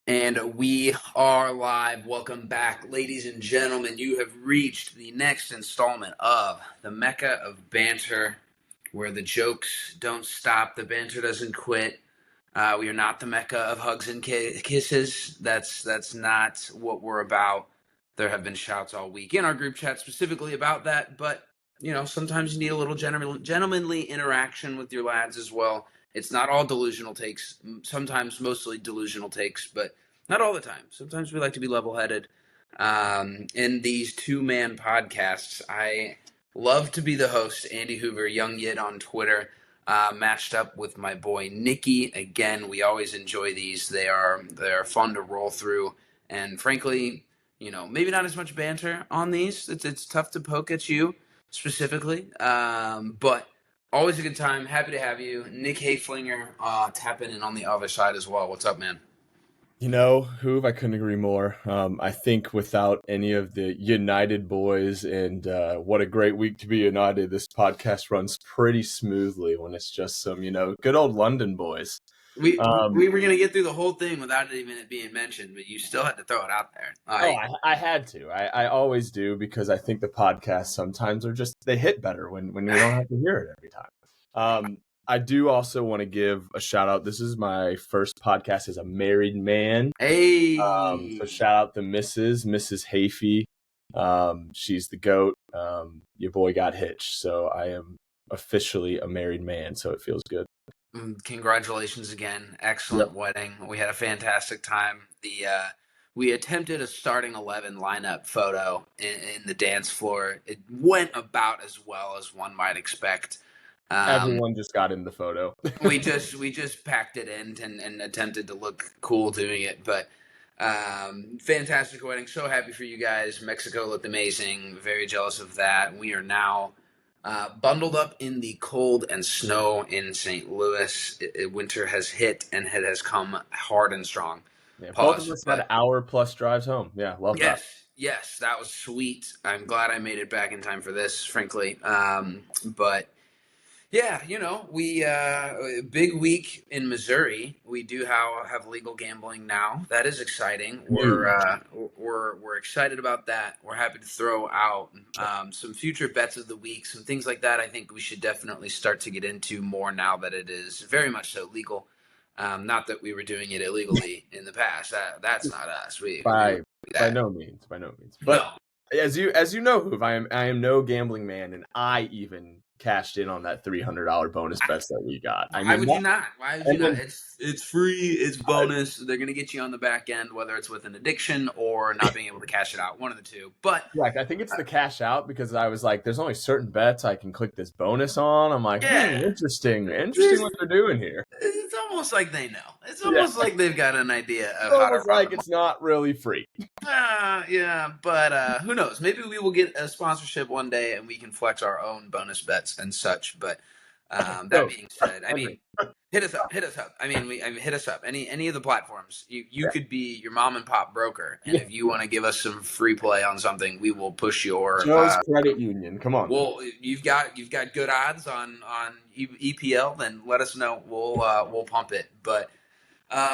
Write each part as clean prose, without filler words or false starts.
And we are live. Welcome back, ladies and gentlemen. You have reached the next installment of the Mecca of Banter, where the jokes don't stop, the banter doesn't quit. We are not the Mecca of hugs and kisses. That's not what we're about. There have been shouts all week in our group chat specifically about that, but sometimes you need a little gentlemanly interaction with your lads as well. It's not all delusional takes. Sometimes, mostly delusional takes, but not all the time. Sometimes we like to be level-headed. In these two-man podcasts, I love to be the host, Andy Hoover, Young Yid on Twitter, matched up with my boy Nikki. Again, we always enjoy these. They're fun to roll through, and frankly, maybe not as much banter on these. It's tough to poke at you specifically, but always a good time. Happy to have you. Nick Hayflinger tapping in on the other side as well. What's up, man? Hoove, I couldn't agree more. I think without any of the United boys, and what a great week to be United, this podcast runs pretty smoothly when it's just some, good old London boys. We were going to get through the whole thing without it even being mentioned, but you still had to throw it out there. I had to. I always do, because I think the podcasts sometimes they hit better when we don't have to hear it every time. I do also want to give a shout out. This is my first podcast as a married man. Hey. So shout out to Mrs. Hafey. She's the GOAT. Your boy got hitched, so I am officially a married man, so it feels good. Congratulations again. Excellent wedding. We had a fantastic time. We attempted a starting 11 lineup photo in the dance floor. It went about as well as one might expect. Everyone just got in the photo. we just packed it in and attempted to look cool doing it, but fantastic wedding. So happy for you guys. Mexico looked amazing. Very jealous of that. We are now bundled up in the cold and snow in St. Louis. Winter has hit, and it has come hard and strong. Yeah, both of us had hour-plus drives home. Yeah, love that. Yes, that was sweet. I'm glad I made it back in time for this, frankly. But yeah, we big week in Missouri. We do have legal gambling now. That is exciting. We're excited about that. We're happy to throw out some future bets of the week, some things like that. I think we should definitely start to get into more now that it is very much so legal. Not that we were doing it illegally in the past. That's not us. By no means. But no. as you know, Hoove, I am no gambling man, and I even cashed in on that $300 bonus bets that we got. Why would you not? It's free. It's bonus. They're going to get you on the back end, whether it's with an addiction or not being able to cash it out. One of the two. But I think it's the cash out, because I was like, there's only certain bets I can click this bonus on. I'm like, interesting what they're doing here. It's almost like they know. It's almost like they've got an idea of how to run it's not really free. But who knows? Maybe we will get a sponsorship one day and we can flex our own bonus bets and such. But that being said, I mean, hit us up. I mean, hit us up. Any of the platforms. You could be your mom and pop broker, and if you want to give us some free play on something, we will push your Joe's Credit Union. Come on. Well, you've got good odds on EPL. Then let us know. We'll pump it. But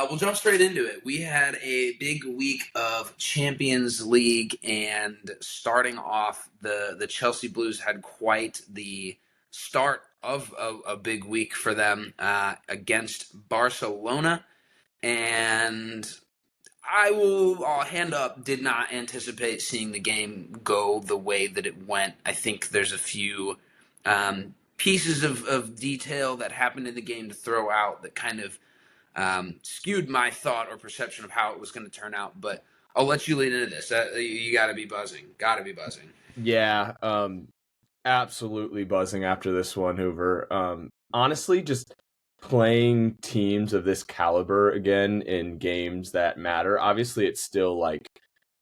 we'll jump straight into it. We had a big week of Champions League, and starting off, the Chelsea Blues had quite the start of a big week for them against Barcelona. And I'll hand up, did not anticipate seeing the game go the way that it went. I think there's a few pieces of detail that happened in the game to throw out that kind of skewed my thought or perception of how it was going to turn out. But I'll let you lead into this. You got to be buzzing. Yeah, absolutely buzzing after this one, Hoover. Honestly, just playing teams of this caliber again in games that matter. Obviously, it's still like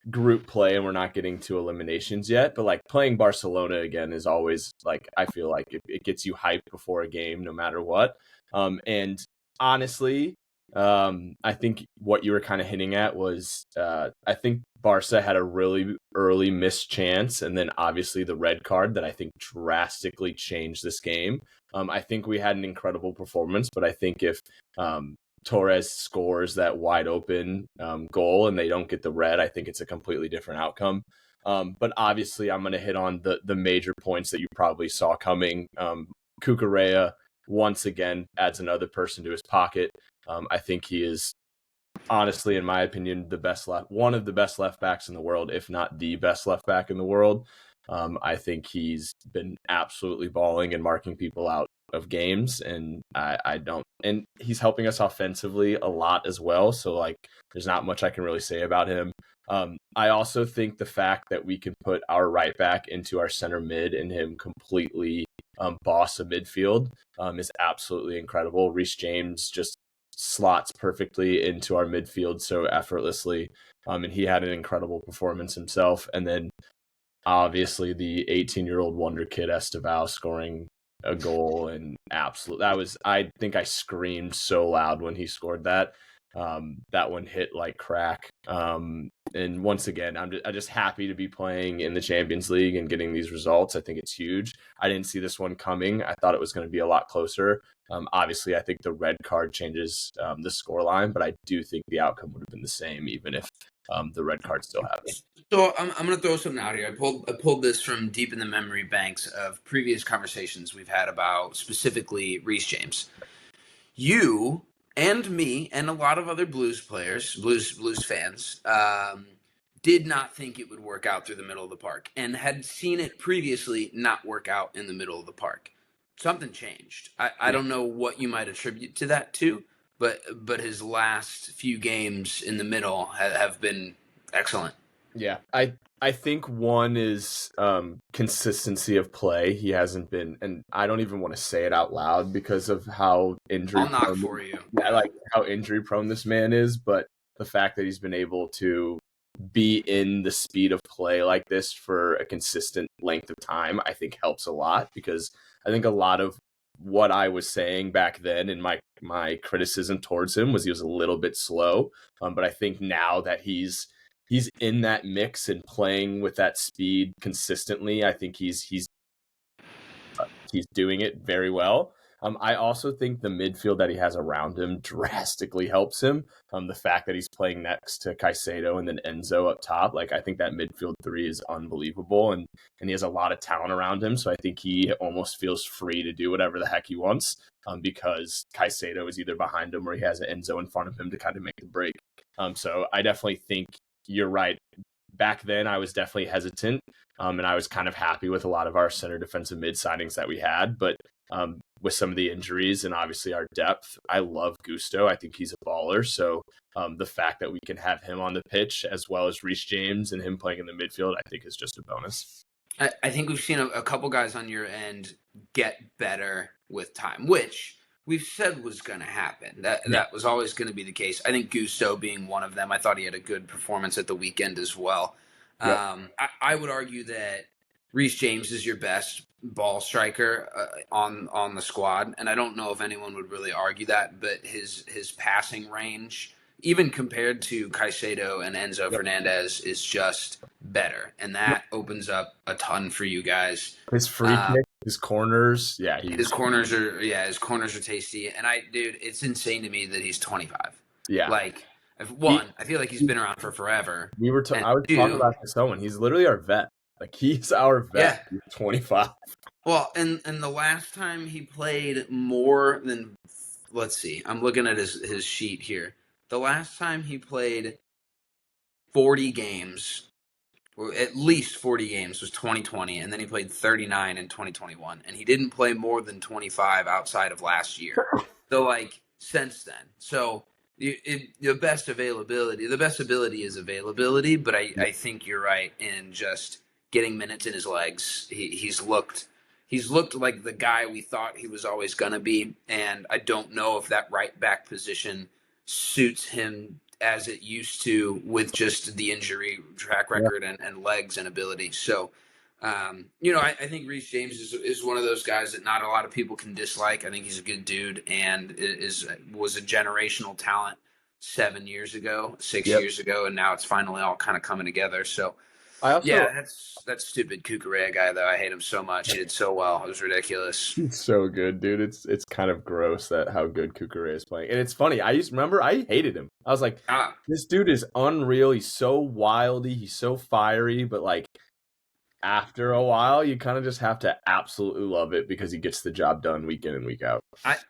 group play and we're not getting to eliminations yet, but like playing Barcelona again is always like, I feel like it gets you hyped before a game no matter what. And honestly, I think what you were kind of hinting at was I think Barca had a really early missed chance, and then obviously the red card that I think drastically changed this game. I think we had an incredible performance, but I think if Torres scores that wide open goal and they don't get the red, I think it's a completely different outcome. But obviously, I'm going to hit on the major points that you probably saw coming. Cucurella once again adds another person to his pocket. I think he is honestly, in my opinion, one of the best left backs in the world, if not the best left back in the world. I think he's been absolutely balling and marking people out of games, and I don't, and he's helping us offensively a lot as well. So like, there's not much I can really say about him. I also think the fact that we can put our right back into our center mid and him completely boss a midfield is absolutely incredible. Reece James just slots perfectly into our midfield so effortlessly. And he had an incredible performance himself. And then obviously the 18-year-old wonder kid Estevao scoring a goal and I think I screamed so loud when he scored that. That one hit like crack. And once again, I'm just happy to be playing in the Champions League and getting these results. I think it's huge. I didn't see this one coming. I thought it was going to be a lot closer. Obviously, I think the red card changes the scoreline, but I do think the outcome would have been the same, even if the red card still happened. So I'm going to throw something out here. I pulled this from deep in the memory banks of previous conversations we've had about specifically Reece James. You and me and a lot of other blues players, blues fans, did not think it would work out through the middle of the park and had seen it previously not work out in the middle of the park. Something changed. I don't know what you might attribute to that to, but his last few games in the middle have been excellent. Yeah, I think one is consistency of play. He hasn't been, and I don't even want to say it out loud because of how injury I'll knock prone. for you. Yeah, like how injury prone this man is, but the fact that he's been able to be in the speed of play like this for a consistent length of time, I think helps a lot, because I think a lot of what I was saying back then in my criticism towards him was he was a little bit slow. But I think now that he's in that mix and playing with that speed consistently, I think he's doing it very well. I also think the midfield that he has around him drastically helps him. The fact that he's playing next to Caicedo and then Enzo up top, like I think that midfield three is unbelievable, and he has a lot of talent around him. So I think he almost feels free to do whatever the heck he wants, because Caicedo is either behind him or he has an Enzo in front of him to kind of make the break. So I definitely think you're right. Back then, I was definitely hesitant, and I was kind of happy with a lot of our center defensive mid signings that we had. But with some of the injuries and obviously our depth, I love Gusto. I think he's a baller. So the fact that we can have him on the pitch as well as Reece James and him playing in the midfield, I think is just a bonus. I think we've seen a couple guys on your end get better with time, which we've said was going to happen. That was always going to be the case. I think Gusto being one of them. I thought he had a good performance at the weekend as well. Yep. I would argue that Reece James is your best ball striker on the squad, and I don't know if anyone would really argue that. But his passing range, even compared to Caicedo and Enzo Fernandez, is just better, and that opens up a ton for you guys. His free kick, his corners, his corners are tasty, and dude, it's insane to me that he's 25. Yeah, like I feel like he's been around for forever. I was talking about this someone. He's literally our vet. Like he's our vet. Yeah. He's 25. Well, and the last time he played more than, let's see, I'm looking at his sheet here. The last time he played 40 games, or at least 40 games, was 2020, and then he played 39 in 2021, and he didn't play more than 25 outside of last year. So, like, since then. So, the best ability is availability, but I think you're right in just getting minutes in his legs. He's looked like the guy we thought he was always going to be, and I don't know if that right back position suits him as it used to with just the injury track record and legs and ability. So, I think Reece James is one of those guys that not a lot of people can dislike. I think he's a good dude and was a generational talent 7 years ago, 6 years ago, and now it's finally all kind of coming together. So, I also Yeah, that's stupid Kukurea guy though. I hate him so much. He did so well. It was ridiculous. He's so good, dude. It's kind of gross that how good Kukure is playing. And it's funny. Remember I hated him. I was like, Ah, this dude is unreal. He's so wildy, he's so fiery, but like after a while you kind of just have to absolutely love it because he gets the job done week in and week out.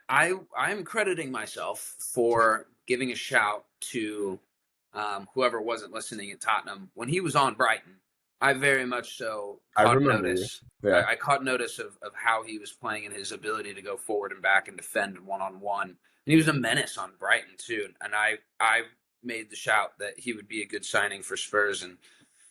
I'm crediting myself for giving a shout to whoever wasn't listening at Tottenham when he was on Brighton. I very much so I caught remember you. notice. Yeah. I caught notice of how he was playing and his ability to go forward and back and defend one on one. And he was a menace on Brighton too. And I made the shout that he would be a good signing for Spurs, and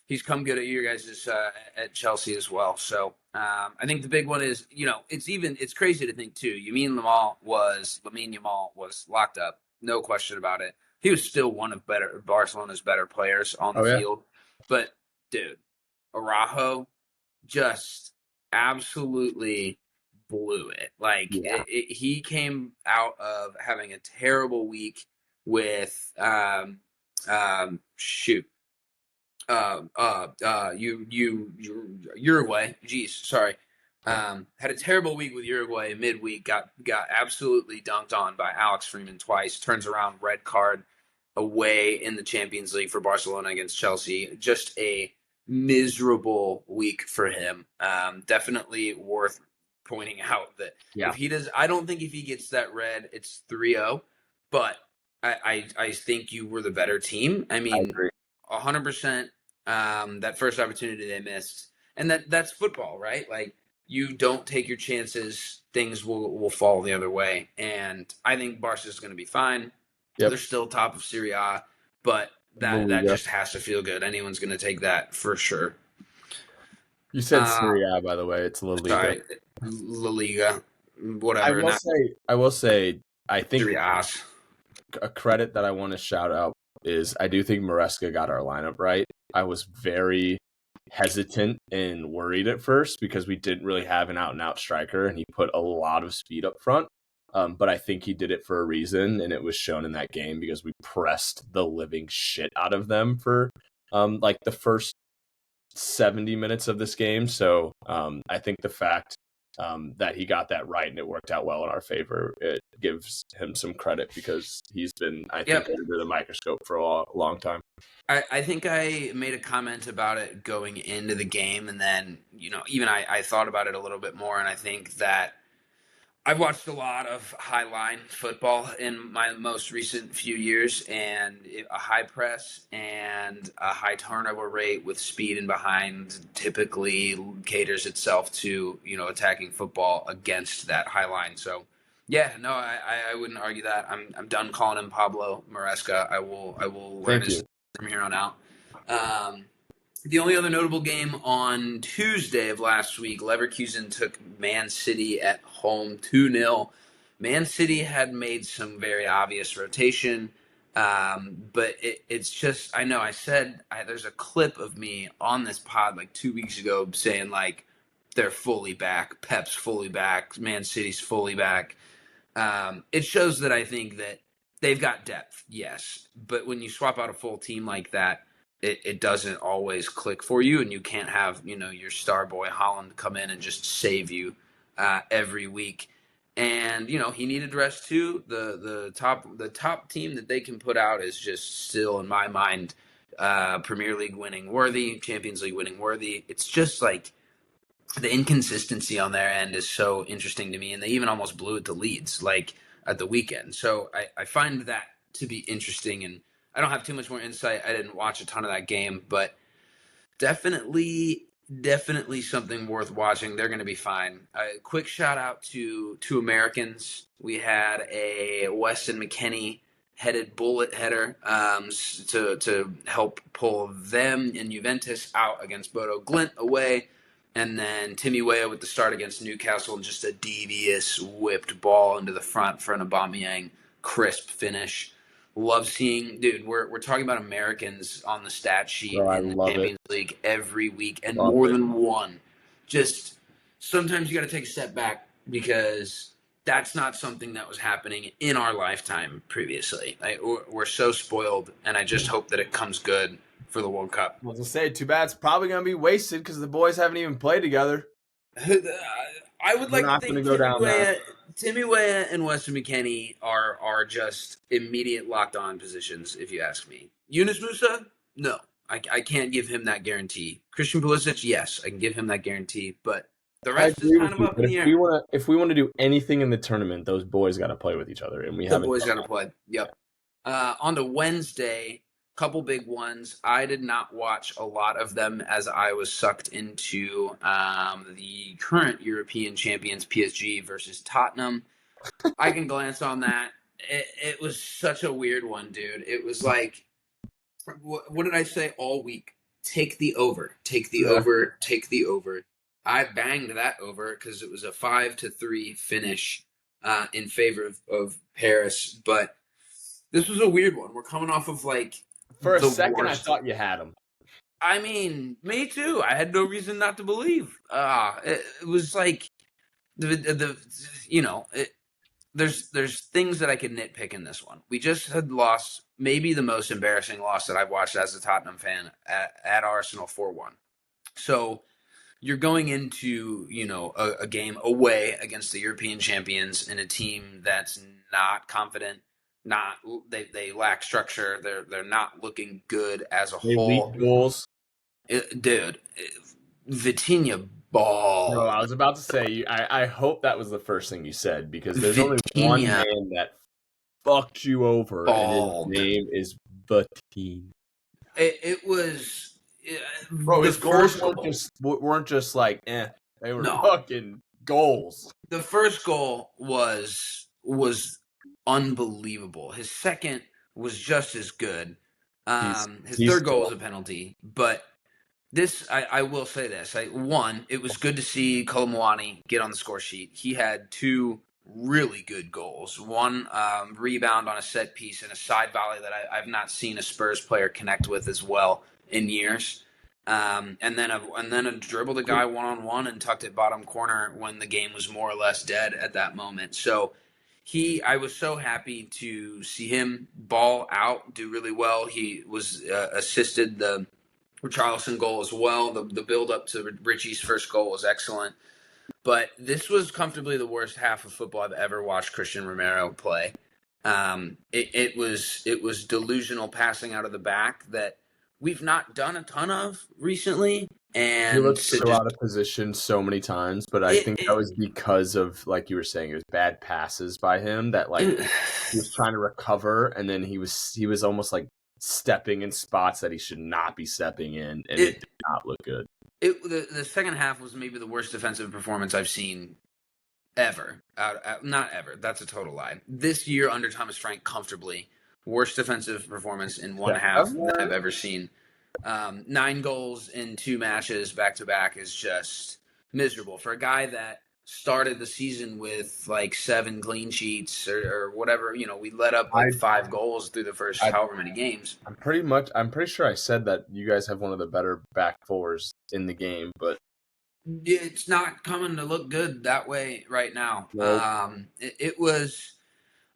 he's come good at you guys at Chelsea as well. So I think the big one is, it's crazy to think too. Lamine Yamal was locked up, no question about it. He was still one of Barcelona's better players on the Oh yeah. field, but dude, Araujo just absolutely blew it. Like Yeah. he came out of having a terrible week with shoot Uruguay. Jeez, sorry. Had a terrible week with Uruguay midweek. Got absolutely dunked on by Alex Freeman twice. Turns around, red card away in the Champions League for Barcelona against Chelsea. Just a miserable week for him. Definitely worth pointing out that Yeah. if he does, I don't think if he gets that red, it's 3-0. But I think you were the better team. I I mean, agree. 100%. That first opportunity they missed, and that's football, right? Like you don't take your chances, things will fall the other way. And I think Barca is going to be fine. Yep. They're still top of Serie A, but La that Liga. just has to feel good. Anyone's going to take that for sure. You said Uh, Serie A, by the way. It's La Liga. sorry, La Liga, I whatever. will Not say. I will say. I think Serie A. a credit that I want to shout out is I do think Maresca got our lineup right. I was very hesitant and worried at first because we didn't really have an out and out striker, and he put a lot of speed up front. But I think he did it for a reason, and it was shown in that game because we pressed the living shit out of them for like the first 70 minutes of this game. So I think the fact that he got that right and it worked out well in our favor, it gives him some credit because he's been, I think, Yep. under the microscope for a long time. I think I made a comment about it going into the game, and then even I thought about it a little bit more, and I think that I've watched a lot of high line football in my most recent few years, and a high press and a high turnover rate with speed and behind typically caters itself to attacking football against that high line. So yeah, no, I wouldn't argue that. I'm done calling him Pablo Maresca. I will learn Thank his you. name from here on out. Um, the only other notable game on Tuesday of last week, Leverkusen took Man City at home 2-0. Man City had made some very obvious rotation, but it's just, I know I said, there's a clip of me on this pod like 2 weeks ago saying like, they're fully back, Pep's fully back, Man City's fully back. It shows that I think that they've got depth, yes, but when you swap out a full team like that, it doesn't always click for you, and you can't have your star boy Holland come in and just save you every week. And he needed rest too. The top team that they can put out is just still in my mind Premier League winning worthy, Champions League winning worthy. It's just like the inconsistency on their end is so interesting to me, and they even almost blew it to Leeds like at the weekend. So I find that to be interesting, and I don't have too much more insight. I didn't watch a ton of that game, but definitely something worth watching. They're going to be fine. A quick shout out to two Americans. We had a Weston McKennie headed bullet header to help pull them and Juventus out against Bodo Glint away. And then Timmy Weah with the start against Newcastle and just a devious whipped ball into the front for an Aubameyang crisp finish. Love seeing, dude. We're talking about Americans on the stat sheet Bro, I in the love it. Champions League every week, and Love more it. than one. Just sometimes you got to take a step back because that's not something that was happening in our lifetime previously. We're so spoiled, and I just hope that it comes good for the World Cup. I was gonna say, too bad it's probably gonna be wasted because the boys haven't even played together. I would We're like to not gonna think go down that. Timmy Weah and Weston McKennie are just immediate locked on positions. If you ask me, Yunus Musa, no, I can't give him that guarantee. Christian Pulisic, yes, I can give him that guarantee, but the I rest is agree with kind of you, up in but the air. if we wanna do anything in the tournament, those boys got to play with each other, and we The haven't boys done got to play. Yep. On to Wednesday, couple big ones. I did not watch a lot of them as I was sucked into the current European champions PSG versus Tottenham. I can glance on that. It was such a weird one, dude. It was like, what did I say all week? Take the over, take the that. over, take the over. I banged that over because it was a 5-3 finish in favor of Paris. But this was a weird one. We're coming off of like For a the second, I worst. thought you had them. I mean, me too. I had no reason not to believe. It was like the you know it, there's things that I could nitpick in this one. We just had lost maybe the most embarrassing loss that I've watched as a Tottenham fan at Arsenal 4-1. So you're going into a game away against the European champions and a team that's not confident, not they lack structure. They're not looking good as a They leak whole. goals. Dude, Vitinha No, I balled. was about to say, I hope that was the first thing you said because there's only one Vitinha man that fucked you over, and his balled. name is Bateen. It was Bro, the his goals first goal. weren't just like they were No, fucking goals. the first goal was unbelievable. His second was just as good. He's His he's third goal was a penalty, but this I will say this: one, it was good to see Kolomwani get on the score sheet. He had two really good goals. One rebound on a set piece and a side volley that I've not seen a Spurs player connect with as well in years. And then a dribbled a guy 1-on-1 and tucked it bottom corner when the game was more or less dead at that moment. So I was so happy to see him ball out, do really well. He was assisted the Richarlison goal as well. The build up to Richie's first goal was excellent. But this was comfortably the worst half of football I've ever watched Christian Romero play. It was delusional passing out of the back that we've not done a ton of recently, He and looked to so just out of position so many times, but I it, think that was because of, like you were saying, it was bad passes by him that like it, he was trying to recover, and then he was almost like stepping in spots that he should not be stepping in, and it it, did not look good. the second half was maybe the worst defensive performance I've seen ever. Not ever. That's a total lie. This year under Thomas Frank, comfortably worst defensive performance in one Yeah, half that I've ever seen. 9 goals in 2 matches back to back is just miserable for a guy that started the season with like 7 clean sheets or whatever. We let up I like 5 goals through the first I however many games. I'm pretty sure I said that you guys have one of the better back fours in the game, but It's not coming to look good that way right now. no, It was.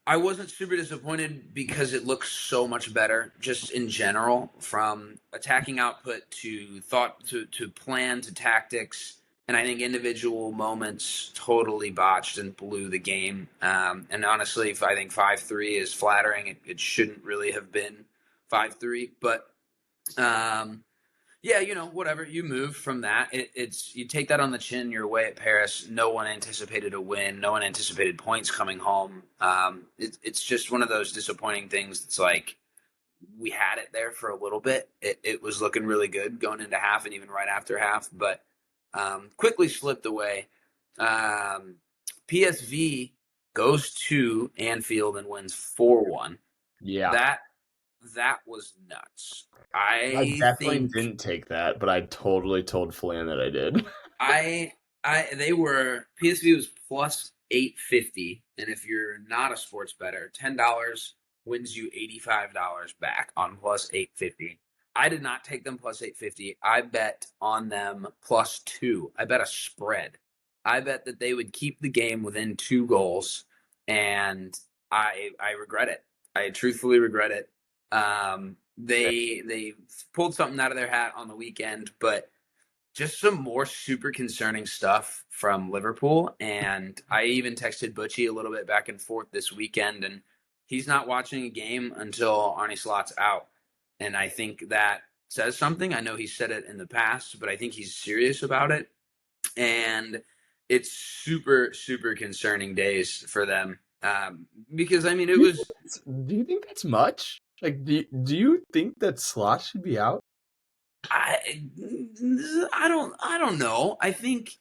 I wasn't super disappointed because it looks so much better, just in general, from attacking output to thought to plan to tactics. And I think individual moments totally botched and blew the game. And honestly, if I think 5-3 is flattering, it shouldn't really have been 5-3. But um, yeah, whatever. You move from that. It's you take that on the chin. You're away at Paris. No one anticipated a win. No one anticipated points coming home. It's just one of those disappointing things. It's like we had it there for a little bit. It was looking really good going into half and even right after half, but quickly slipped away. Um, PSV goes to Anfield and wins 4-1. yeah, That was nuts. I I definitely think didn't take that, but I totally told Flan that I did. I they were PSV was plus 850, and if you're not a sports better, $10 wins you $85 back on plus 850. I did not take them plus 850. I bet on them plus 2. I bet a spread. I bet that they would keep the game within 2 goals, and I regret it. I truthfully regret it. They pulled something out of their hat on the weekend, but just some more super concerning stuff from Liverpool. And I even texted Butchie a little bit back and forth this weekend, and he's not watching a game until Arne Slot's out. And I think that says something. I know he said it in the past, but I think he's serious about it. And it's super, super concerning days for them. Because, I mean, it Do you was, think, do you think that's much? Like, do you think that Slot should be out? I, I don't know. I think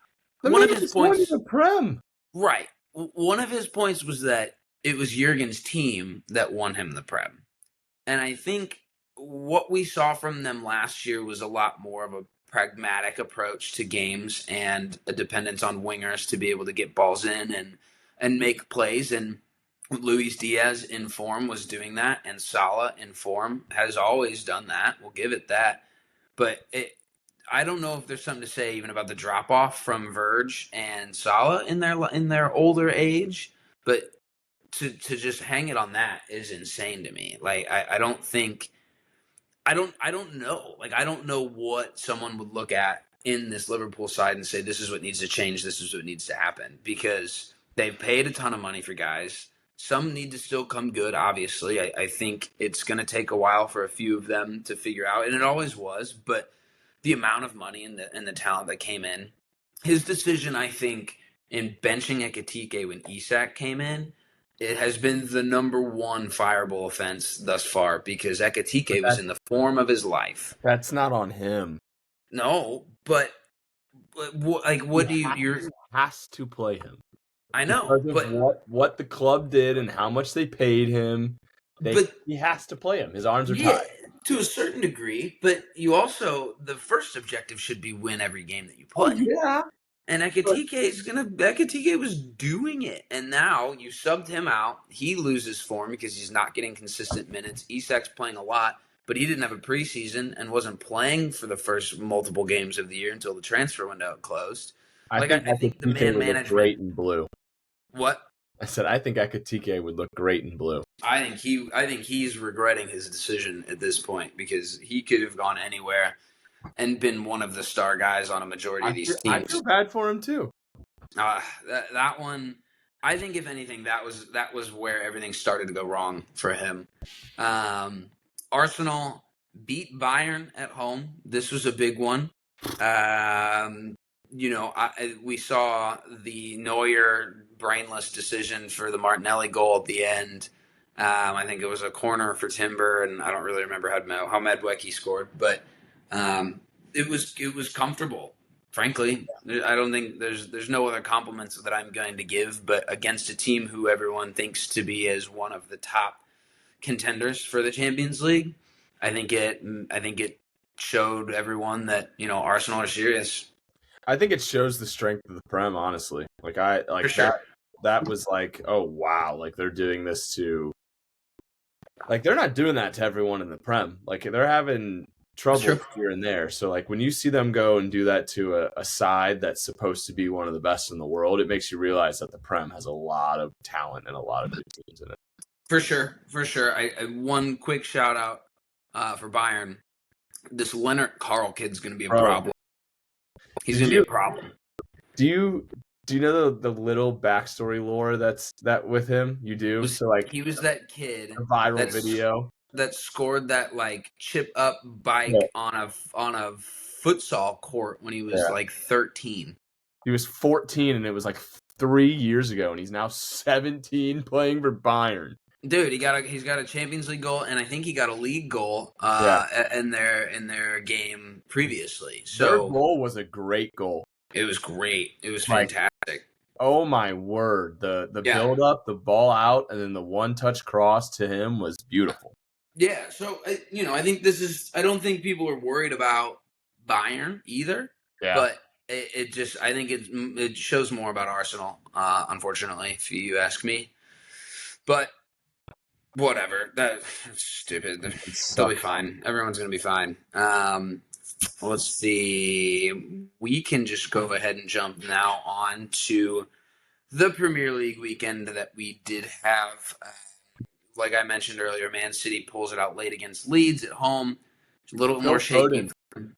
The one man of his just won in points. the Prem. Right. One of his points was that it was Jurgen's team that won him the Prem. And I think what we saw from them last year was a lot more of a pragmatic approach to games and a dependence on wingers to be able to get balls in and make plays. And Luis Diaz in form was doing that, and Salah in form has always done that. We'll give it that. But I don't know if there's something to say even about the drop off from Verge and Salah in their older age, but to just hang it on that is insane to me. Like I don't think I don't know. Like I don't know what someone would look at in this Liverpool side and say this is what needs to change, this is what needs to happen because they've paid a ton of money for guys. Some need to still come good, obviously. I think it's going to take a while for a few of them to figure out, and it always was. But the amount of money and the talent that came in, his decision, I think, in benching Ekatike when Isak came in, it has been the number one fireable offense thus far because But Ekatike was in the form of his life. that's not on him. No, but like, He, what do you? he You're. has to play him I know, because of what the club did and how much they paid him. but He has to play him. His arms are yeah, tied. to a certain degree. But you also the first objective should be win every game that you Oh play. yeah, And but Ekatike was doing it. And now you subbed him out. He loses form because he's not getting consistent minutes. Isak's playing a lot, but he didn't have a preseason and wasn't playing for the first multiple games of the year until the transfer window closed. I Like think I think the Ekatike man would look management. great in blue. What? I said I think Ekatike would look great in blue. I think he's regretting his decision at this point because he could have gone anywhere and been one of the star guys on a majority of these I teams. feel bad for him too. That one, I think if anything, that was where everything started to go wrong for him. Um, Arsenal beat Bayern at home. This was a big one. Um, we saw the Neuer brainless decision for the Martinelli goal at the end. I think it was a corner for Timber, and I don't really remember how Medwecki scored, but um, it was comfortable. Frankly, I don't think there's no other compliments that I'm going to give, but against a team who everyone thinks to be as one of the top contenders for the Champions League, I think it showed everyone that Arsenal are serious I think it shows the strength of the Prem, honestly. I for like that sure. that was like, oh wow, like they're doing this to like they're not doing that to everyone in the Prem. Like they're having That's trouble true. here and there. So like when you see them go and do that to a side that's supposed to be one of the best in the world, it makes you realize that the Prem has a lot of talent and a lot of good teams in it. For sure, for sure. One quick shout out for Bayern. This Leonard Carl kid's going to be a Bro, problem. He's did going to be a you problem. do you do you know the little backstory lore that with him? You do? Was So like He was that kid a viral that's video. that scored that like chip up Yeah. bike on a futsal court when he was Yeah. like 13. He was 14 and it was like 3 years ago, and he's now 17 playing for Bayern. Dude, he's got a Champions League goal, and I think he got a league goal Yeah. in their game previously. Their So goal was a great goal. it was great. It was Like, fantastic. oh my word. The Yeah, build up, the ball out, and then the one touch cross to him was beautiful. yeah. So I think this is. I don't think people are worried about Bayern either, Yeah. but it just. I think it shows more about Arsenal. Unfortunately, if you ask me, but whatever. That's stupid. It They'll be sucks. fine. Everyone's gonna be fine. Let's see. We can just go ahead and jump now on to the Premier League weekend that we did have. like I mentioned earlier, Man City pulls it out late against Leeds at home. It's a little bit more Phil shaky. Foden,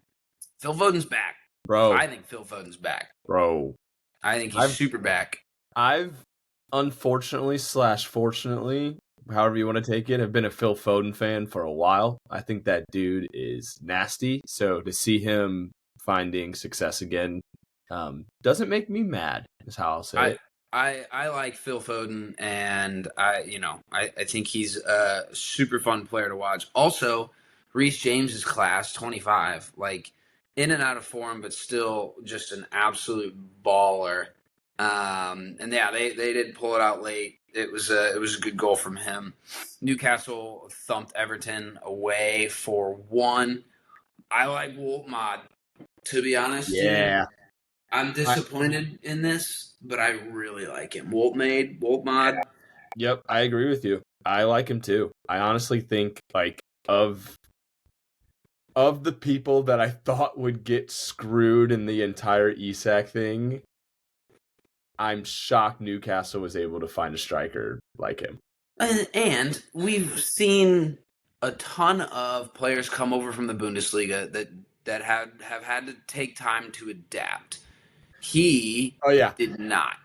Phil Foden's back. bro, I think Phil Foden's back. bro. I think he's I've super back. I've unfortunately slash fortunately, however you want to take it, have been a Phil Foden fan for a while. I think that dude is nasty. So to see him finding success again doesn't make me mad, is how I'll say I it. I like Phil Foden, and I think he's a super fun player to watch. Also, Reece James's class 25, like in and out of form, but still just an absolute baller. And yeah, they did pull it out late. It was a good goal from him. Newcastle thumped Everton away for 1. I like Woltmod, to be honest, dude. Yeah. I'm I, disappointed in this, but I really like him. Woltmod. yep, I agree with you. I like him too. I honestly think like of of the people that I thought would get screwed in the entire Isak thing, I'm shocked Newcastle was able to find a striker like him. And we've seen a ton of players come over from the Bundesliga that have had to take time to adapt. He Oh yeah, did not.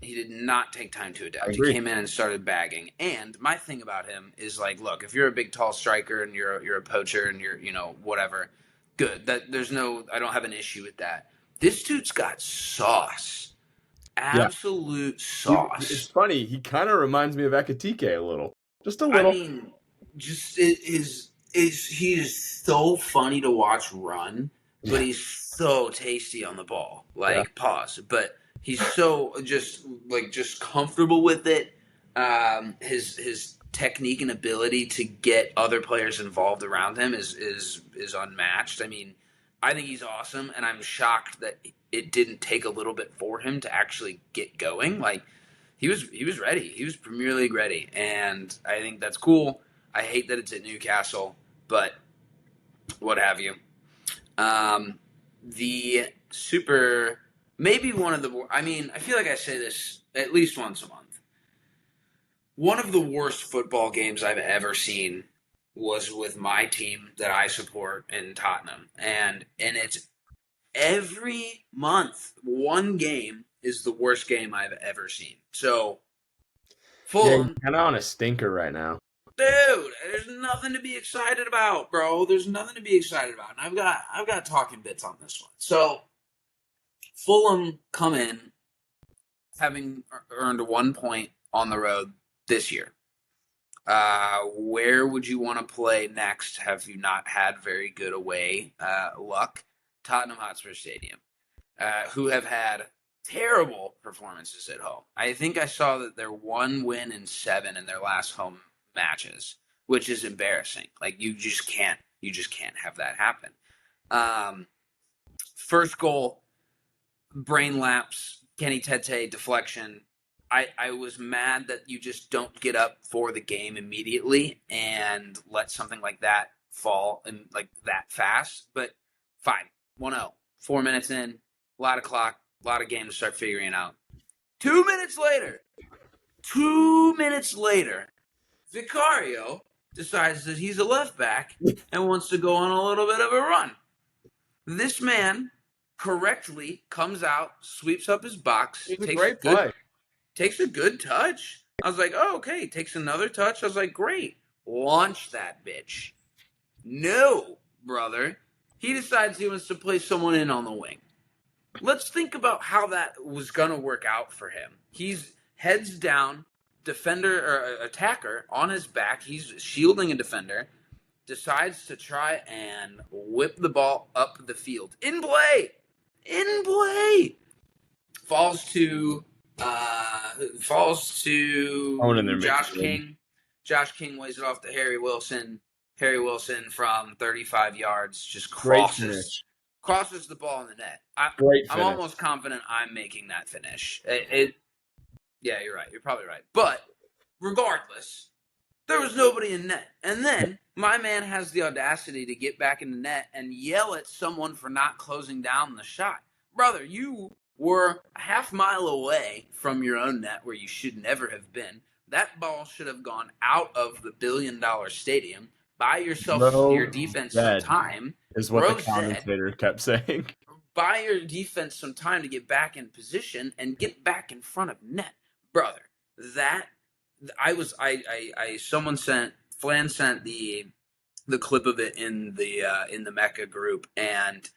He did not take time to I adapt. He agree. came in and started bagging. And my thing about him is like, look, if you're a big tall striker and you're a poacher and you're whatever, good. That there's no I don't have an issue with that. This dude's got sauce, Yeah, absolute it's sauce. funny. He kind of reminds me of Ekatike a little, just a I little. mean, just it is he is so funny to watch run, but Yeah, he's so tasty on the ball. yeah, Like pause, but he's so just comfortable with it. His technique and ability to get other players involved around him is unmatched. I mean, I think he's awesome, and I'm shocked that it didn't take a little bit for him to actually get going. Like he was ready. He was Premier League ready, and I think that's cool. I hate that it's at Newcastle, but what have you. The super maybe one of the I mean, I feel like I say this at least once a month. One of the worst football games I've ever seen was with my team that I support in Tottenham, and it's every month one game is the worst game I've ever seen. So yeah. He's Fulham, kind of on a stinker right now. dude, there's nothing to be excited about, bro. There's nothing to be excited about. And I've got talking bits on this one. So Fulham come in having earned 1 point on the road this year. Where would you want to play next? Have you not had very good away luck? Tottenham Hotspur Stadium, who have had terrible performances at home. I think I saw that they're 1 win in 7 in their last home matches, which is embarrassing. Like you just can't have that happen. Um, First goal, brain lapse, Kenny Tete deflection. I was mad that you just don't get up for the game immediately and let something like that fall and like that fast. But fine, 1-0, 4 minutes in, a lot of clock, a lot of game to start figuring out. 2 minutes later, Vicario decides that he's a left back and wants to go on a little bit of a run. This man correctly comes out, sweeps up his box, It's a great play. takes a good touch. I was like, oh, okay. Takes another touch. I was like, great. Launch that bitch. No, brother. He decides he wants to play someone in on the wing. Let's think about how that was going to work out for him. He's heads down, defender or attacker on his back. He's shielding a defender. Decides to try and whip the ball up the field. In play. In play. Falls to Own in their Josh midfield. King. Josh King lays it off to Harry Wilson. Harry Wilson from 35 yards just Great crosses finish. crosses the ball in the net. Great I'm finish. almost confident I'm making that finish. Yeah, you're right. You're probably right. But regardless, there was nobody in net. And then my man has the audacity to get back in the net and yell at someone for not closing down the shot. Brother, you were a half mile away from your own net where you should never have been. That ball should have gone out of the $1 billion stadium. Buy yourself your Bro defense some Zed time. is what the Bro Zed, commentator kept saying. buy your defense some time to get back in position and get back in front of net, brother. That someone sent Flan sent the clip of it in the Mecca group, and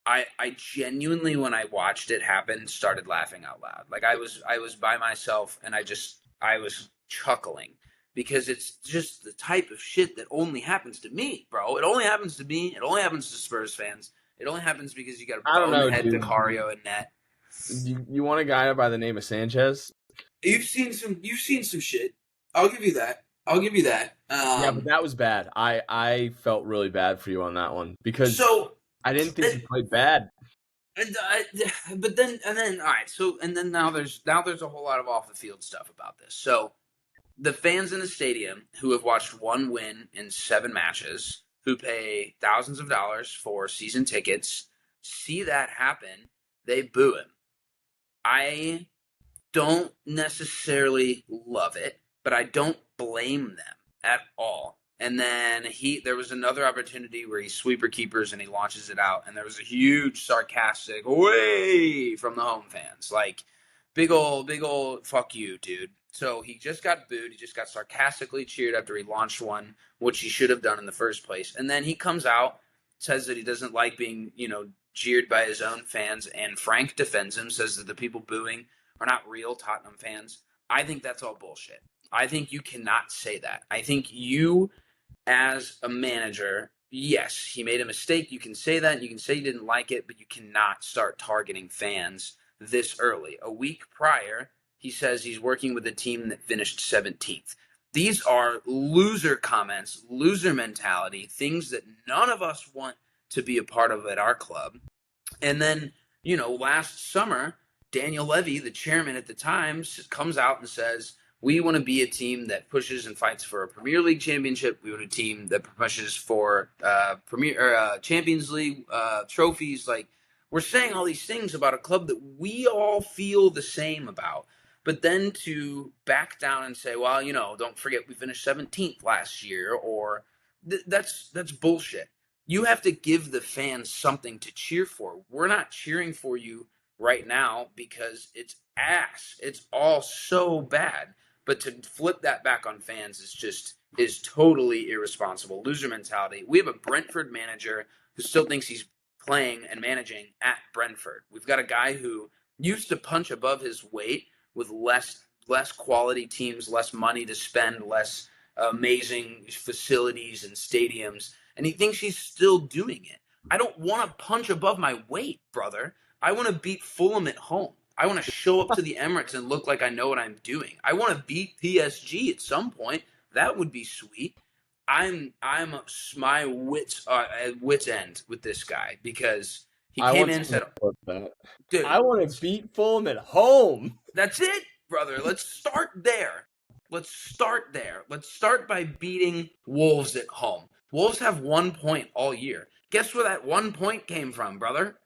I genuinely, when I watched it happen, started laughing out loud. Like I was by myself, and I was chuckling because it's just the type of shit that only happens to me, bro. It only happens to me. It only happens to Spurs fans. It only happens because you got a I don't know, bonehead dude. Vicario in net. You want a guy by the name of Sanchez? You've seen some shit. I'll give you that. I'll give you that. Yeah, but that was bad. I felt really bad for you on that one because So I didn't think and, you played bad. but then all right. So and then now there's a whole lot of off the field stuff about this. So the fans in the stadium who have watched one win in 7 matches, who pay thousands of dollars for season tickets, see that happen, they boo him. I don't necessarily love it, but I don't blame them at all. And then there was another opportunity where he sweeper keepers and he launches it out, and there was a huge sarcastic way from the home fans, like big old fuck you, dude. So he just got booed. He just got sarcastically cheered after he launched one, which he should have done in the first place. And then he comes out, says that he doesn't like being, jeered by his own fans, and Frank defends him, says that the people booing are not real Tottenham fans. I think that's all bullshit. I think you cannot say that. I think you, as a manager, yes, he made a mistake. You can say that. You can say you didn't like it, but you cannot start targeting fans this early. A week prior, he says he's working with a team that finished 17th. These are loser comments, loser mentality, things that none of us want to be a part of at our club. And then, last summer, Daniel Levy, the chairman at the time, comes out and says, we want to be a team that pushes and fights for a Premier League championship. We want a team that pushes for Champions League trophies. Like, we're saying all these things about a club that we all feel the same about. But then to back down and say, well, don't forget we finished 17th last year, or that's bullshit. You have to give the fans something to cheer for. We're not cheering for you right now because it's ass. It's all so bad. But to flip that back on fans is totally irresponsible. Loser mentality. We have a Brentford manager who still thinks he's playing and managing at Brentford. We've got a guy who used to punch above his weight with less quality teams, less money to spend, less amazing facilities and stadiums, and he thinks he's still doing it. I don't want to punch above my weight, brother. I want to beat Fulham at home. I want to show up to the Emirates and look like I know what I'm doing. I want to beat PSG at some point. That would be sweet. I'm my wits end with this guy because he I came want in and someone said, to quote that. "Dude, I want to beat Fulham at home. that's it, brother. Let's start there. Let's start by beating Wolves at home. Wolves have 1 point all year. Guess where that 1 point came from, brother?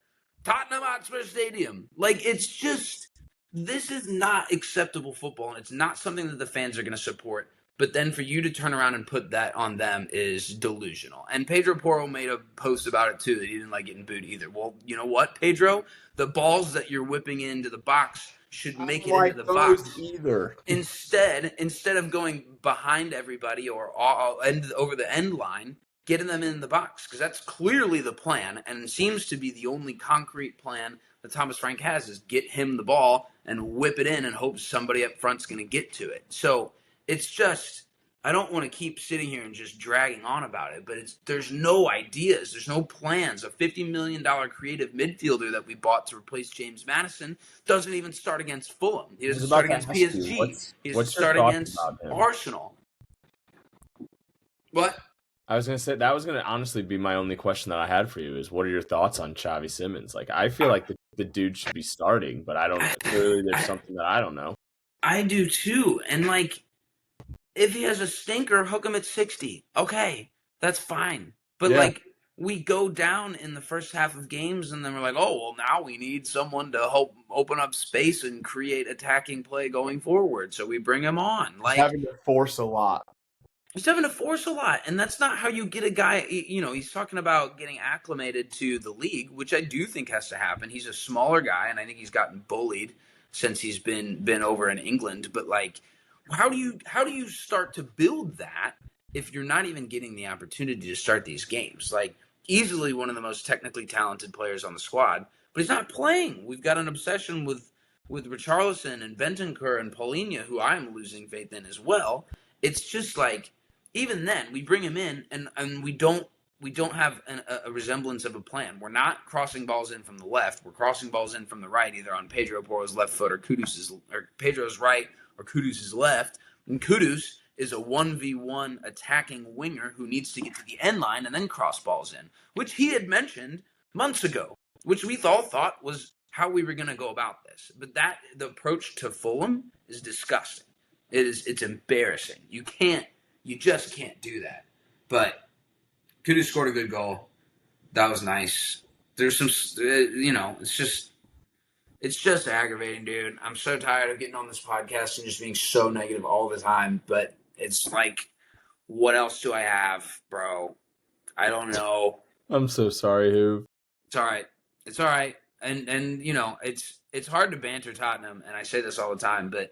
Tottenham Hotspur Stadium. Like, it's just, this is not acceptable football, and it's not something that the fans are going to support. But then for you to turn around and put that on them is delusional. And Pedro Porro made a post about it too, that he didn't like getting booed either. Well, you know what, Pedro? The balls that you're whipping into the box should I make don't it into like the those box. either. Instead of going behind everybody or over the end line, getting them in the box, because that's clearly the plan and seems to be the only concrete plan that Thomas Frank has, is get him the ball and whip it in and hope somebody up front's going to get to it. So it's just, I don't want to keep sitting here and just dragging on about it, but there's no ideas, there's no plans. A $50 million creative midfielder that we bought to replace James Madison doesn't even start against Fulham. He I was doesn't start about to against ask you, PSG. He doesn't what's your start thoughts against about him? Arsenal. What? I was gonna say that was gonna honestly be my only question that I had for you is what are your thoughts on Xavi Simons? Like I feel like the dude should be starting, but I don't clearly there's something that I don't know. I do too. And like, if he has a stinker, hook him at 60. Okay, that's fine. But Yeah. like, we go down in the first half of games, and then we're like, oh, well, now we need someone to help open up space and create attacking play going forward. So we bring him on. He's Like, having to force a lot. he's having to force a lot, and that's not how you get a guy. You know, he's talking about getting acclimated to the league, which I do think has to happen. He's a smaller guy, and I think he's gotten bullied since he's been over in England. But like, how do you start to build that if you're not even getting the opportunity to start these games? Like, easily one of the most technically talented players on the squad, but he's not playing. We've got an obsession with Richarlison and Bentancur and Paulinho, who I'm losing faith in as well. It's just like, even then we bring him in, and we don't have a resemblance of a plan. We're not crossing balls in from the left. We're crossing balls in from the right, either on Pedro Porro's left foot or Pedro's right or Kudus's left. And Kudus is a 1v1 attacking winger who needs to get to the end line and then cross balls in, which he had mentioned months ago, which we all thought was how we were going to go about this. But the approach to Fulham is disgusting. It's embarrassing. You just can't do that. But Kudus scored a good goal. That was nice. There's some, it's just aggravating, dude. I'm so tired of getting on this podcast and just being so negative all the time. But it's like, what else do I have, bro? I don't know. I'm so sorry, Hoove. It's all right. It's all right. And it's hard to banter Tottenham, and I say this all the time, but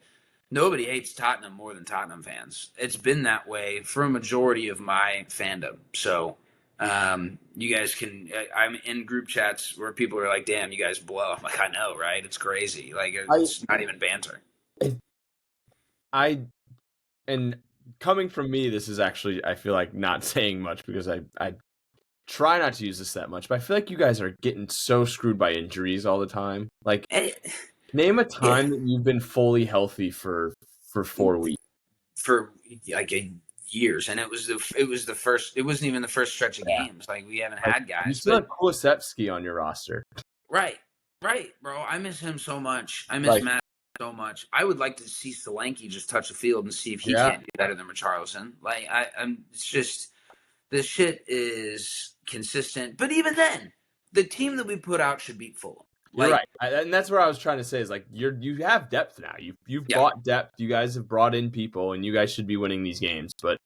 nobody hates Tottenham more than Tottenham fans. It's been that way for a majority of my fandom. So you guys can. I'm in group chats where people are like, "Damn, you guys blow." I'm like, I know, right? It's crazy. Like, it's not even banter. I and coming from me, this is actually, I feel like, not saying much because I try not to use this that much, but I feel like you guys are getting so screwed by injuries all the time. Like, name a time that you've been fully healthy for 4 weeks. For like years, and it was the first. It wasn't even the first stretch of games. Like, we haven't had guys. You still have Kulusevski on your roster. Right, bro. I miss him so much. I miss Matt so much. I would like to see Solanke just touch the field and see if he can't do better than Richarlison. Like, it's just, this shit is consistent. But even then, the team that we put out should beat Fulham. You're right, and that's what I was trying to say. Is like, you have depth now. You've bought depth. You guys have brought in people, and you guys should be winning these games. But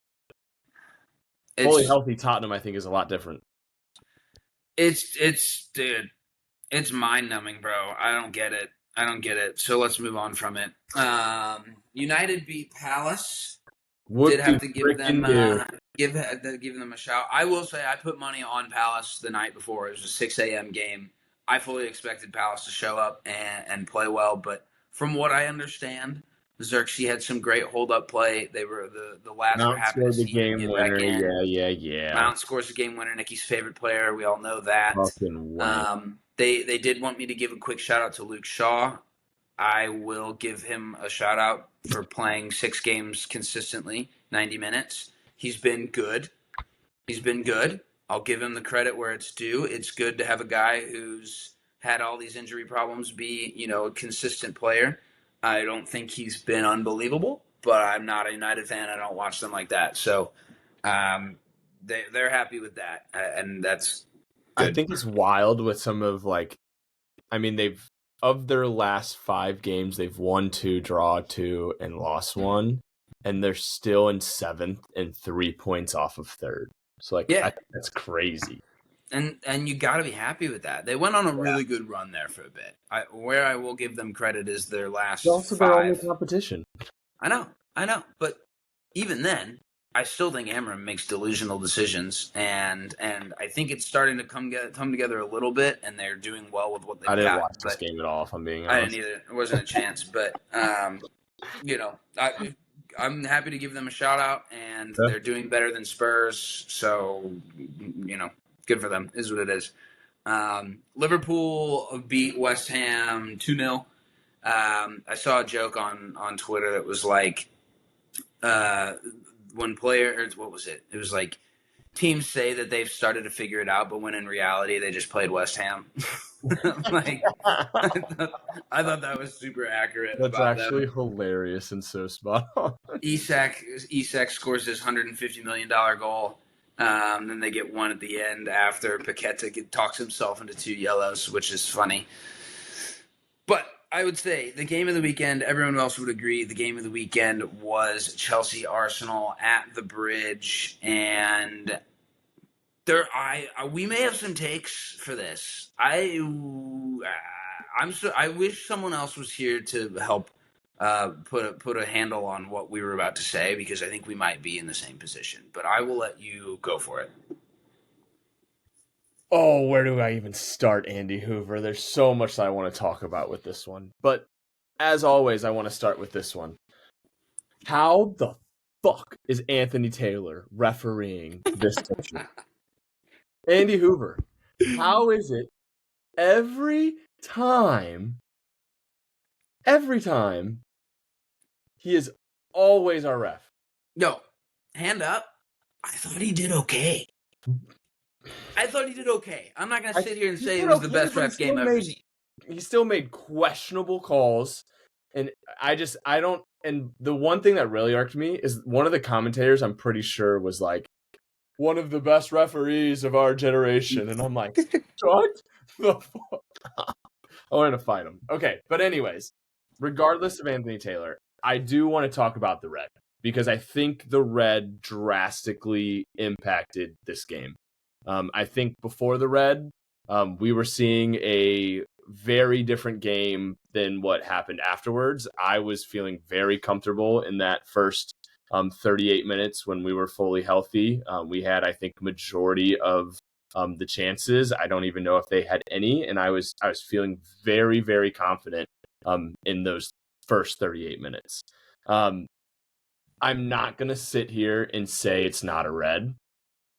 fully healthy Tottenham, I think, is a lot different. Dude, it's mind numbing, bro. I don't get it. So let's move on from it. United beat Palace. Did have to give them a shout. I will say I put money on Palace the night before. It was a 6 a.m. game. I fully expected Palace to show up and play well, but from what I understand, Xerxes had some great hold-up play. They were the lads Mount were happy to see the game him winner. Back in. Yeah. Mount scores the game winner. Nicky's favorite player. We all know that. They did want me to give a quick shout-out to Luke Shaw. I will give him a shout-out for playing 6 games consistently, 90 minutes. He's been good. I'll give him the credit where it's due. It's good to have a guy who's had all these injury problems be, a consistent player. I don't think he's been unbelievable, but I'm not a United fan. I don't watch them like that. So they're happy with that, and that's good. I think it's wild with some of, they've, of their last 5 games, they've won 2, draw 2, and lost 1, and they're still in 7th and 3 points off of 3rd. So, that's crazy. And you got to be happy with that. They went on a really good run there for a bit. Where I will give them credit is their last 5. It's also their only competition. I know. But even then, I still think Amram makes delusional decisions, and I think it's starting to come together a little bit, and they're doing well with what they've got. I didn't watch this game at all, if I'm being honest. I didn't either. It wasn't a chance. But, I'm happy to give them a shout-out, and they're doing better than Spurs, so, good for them, is what it is. Liverpool beat West Ham 2-0. I saw a joke on Twitter that was like, what was it? It was like, teams say that they've started to figure it out, but when in reality they just played West Ham. I thought that was super accurate. That's actually hilarious and so spot on. Isak scores his $150 million goal. Then they get one at the end after Paqueta talks himself into 2 yellows, which is funny. But I would say the game of the weekend, everyone else would agree, the game of the weekend was Chelsea Arsenal at the Bridge. And we may have some takes for this. I wish someone else was here to help put a handle on what we were about to say, because I think we might be in the same position. But I will let you go for it. Oh, where do I even start, Andy Hoover? There's so much that I want to talk about with this one. But as always, I want to start with this one. How the fuck is Anthony Taylor refereeing this picture? Andy Hoover, how is it every time, he is always our ref? No, hand up. I thought he did okay. I'm not going to sit here and say it was the best ref game I've ever seen. He still made questionable calls. And and the one thing that really irked me is one of the commentators, I'm pretty sure, was like, one of the best referees of our generation. And I'm like, what the fuck? I want to fight him. Okay, but anyways, regardless of Anthony Taylor, I do want to talk about the red, because I think the red drastically impacted this game. I think before the red, we were seeing a very different game than what happened afterwards. I was feeling very comfortable in that first 38 minutes when we were fully healthy. We had, I think, majority of the chances. I don't even know if they had any, and I was feeling very, very confident in those first 38 minutes. I'm not gonna sit here and say it's not a red.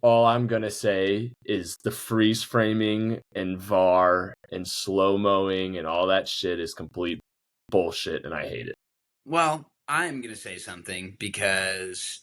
All I'm gonna say is the freeze framing and VAR and slow mowing and all that shit is complete bullshit, and I hate it. Well, I'm going to say something because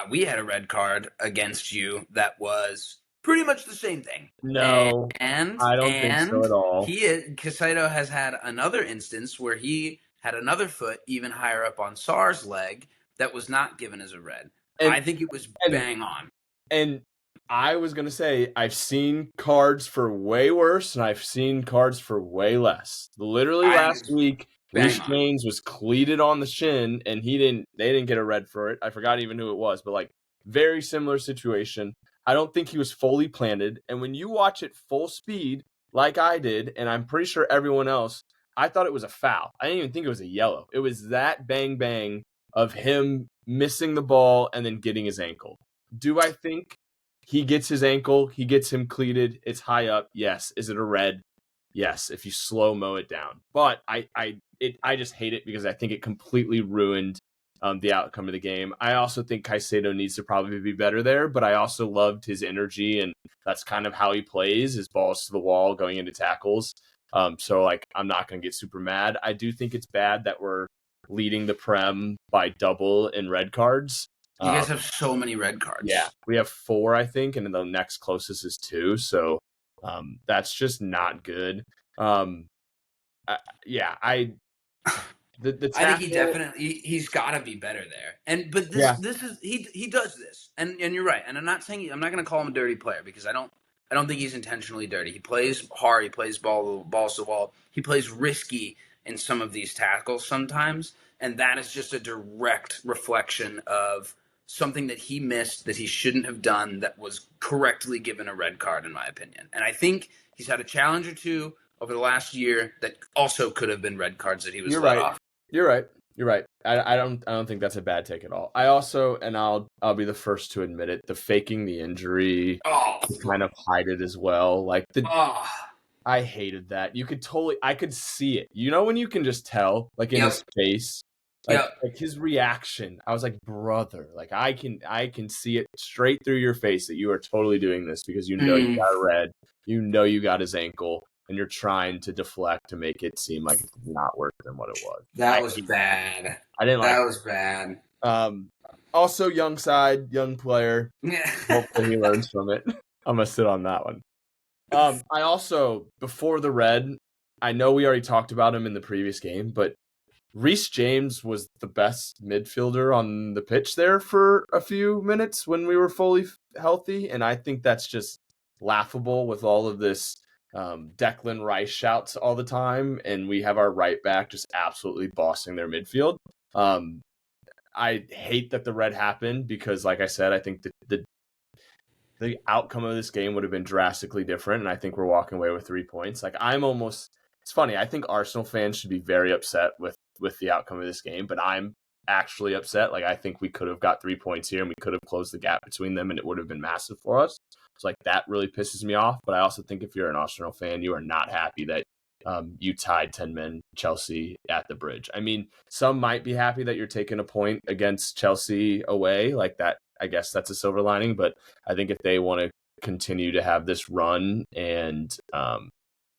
we had a red card against you that was pretty much the same thing. No, I don't think so And at all. Casado has had another instance where he had another foot even higher up on Sar's leg that was not given as a red. And I think it was and bang on. and I was gonna say, I've seen cards for way worse, and I've seen cards for way less. Literally I think it last was week, bang Reece on. James was cleated on the shin, and they didn't get a red for it. I forgot even who it was, but like, very similar situation. I don't think he was fully planted, and when you watch it full speed, like I did, and I'm pretty sure everyone else, I thought it was a foul. I didn't even think it was a yellow. It was that bang bang of him missing the ball and then getting his ankle. Do I think he gets his ankle, he gets him cleated, it's high up? Yes. Is it a red? Yes, if you slow mo it down. But I just hate it because I think it completely ruined the outcome of the game. I also think Caicedo needs to probably be better there, but I also loved his energy, and that's kind of how he plays, his balls to the wall, going into tackles. So like, I'm not going to get super mad. I do think it's bad that we're leading the Prem by double in red cards. You guys have so many red cards. Yeah, we have 4, I think, and the next closest is 2. So that's just not good. Yeah, the tackle. I think he's got to be better there. But this is he does this, and you're right. And I'm not going to call him a dirty player, because I don't think he's intentionally dirty. He plays hard. He plays balls to the wall. He plays risky in some of these tackles sometimes, and that is just a direct reflection of something that he missed that he shouldn't have done, that was correctly given a red card, in my opinion. And I think he's had a challenge or two over the last year that also could have been red cards that he was let off. You're right. I don't think that's a bad take at all. I also, and I'll be the first to admit it, the faking the injury to kind of hide it as well. Like I hated that. I could see it. You know, when you can just tell, like in his face, like his reaction. I was like, brother, like I can see it straight through your face that you are totally doing this because you know you got a red, you know you got his ankle, and you're trying to deflect to make it seem like it's not worse than what it was. That was bad. I didn't like that. Was bad. Also, young player. Hopefully he learns from it. I'm gonna sit on that one. I also, before the red, I know we already talked about him in the previous game, but Reece James was the best midfielder on the pitch there for a few minutes when we were fully healthy, and I think that's just laughable with all of this Declan Rice shouts all the time, and we have our right back just absolutely bossing their midfield. I hate that the red happened because, like I said, I think the outcome of this game would have been drastically different, and I think we're walking away with 3 points. Like it's funny. I think Arsenal fans should be very upset with the outcome of this game, but I'm actually upset. Like I think we could have got 3 points here, and we could have closed the gap between them, and it would have been massive for us. So like that really pisses me off. But I also think if you're an Arsenal fan, you are not happy that you tied 10 men Chelsea at the bridge. I mean, some might be happy that you're taking a point against Chelsea away, like that. I guess that's a silver lining, but I think if they want to continue to have this run and